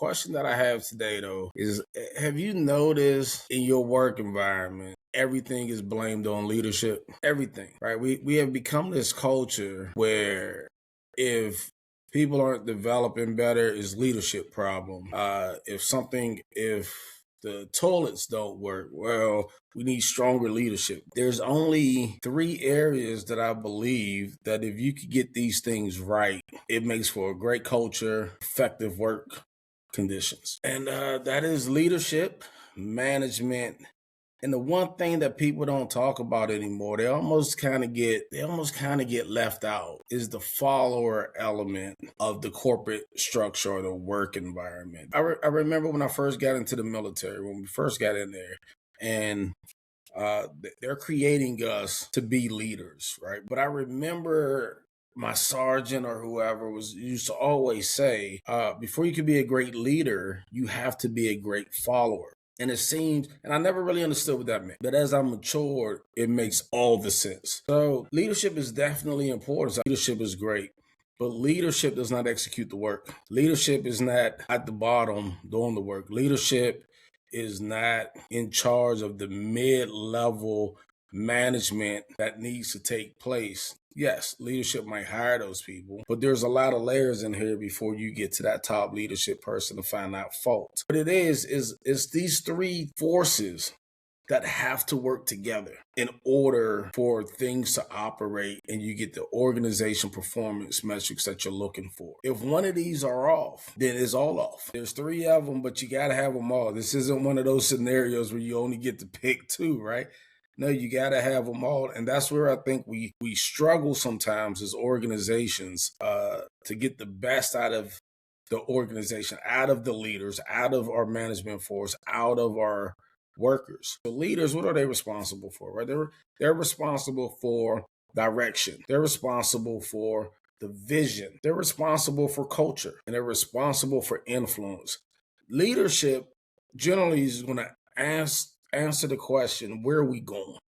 question that I have today, though, is have you noticed in your work environment, everything is blamed on leadership? Everything, right? We have become this culture where if people aren't developing better, it's leadership problem. If the toilets don't work, well, we need stronger leadership. There's only three areas that I believe that if you could get these things right, it makes for a great culture, effective work conditions. And that is leadership, management, and the one thing that people don't talk about anymore, they almost kind of get left out, is the follower element of the corporate structure or the work environment. I remember when I first got into the military, when we first got in there, and they're creating us to be leaders, right? But I remember my sergeant or whoever was used to always say, before you can be a great leader, you have to be a great follower. And it seems, and I never really understood what that meant, but as I matured, it makes all the sense. So leadership is definitely important. So leadership is great, but leadership does not execute the work. Leadership is not at the bottom doing the work. Leadership is not in charge of the mid-level management that needs to take place. Yes, leadership might hire those people, but there's a lot of layers in here before you get to that top leadership person to find out fault. What it is these three forces that have to work together in order for things to operate and you get the organization performance metrics that you're looking for. If one of these are off, then it's all off. There's three of them, but you got to have them all. This isn't one of those scenarios where you only get to pick two, right? No, you got to have them all. And that's where I think we struggle sometimes as organizations to get the best out of the organization, out of the leaders, out of our management force, out of our workers. The leaders, what are they responsible for, right? They're responsible for direction. They're responsible for the vision. They're responsible for culture, and they're responsible for influence. Leadership generally is going to answer the question, where are we going?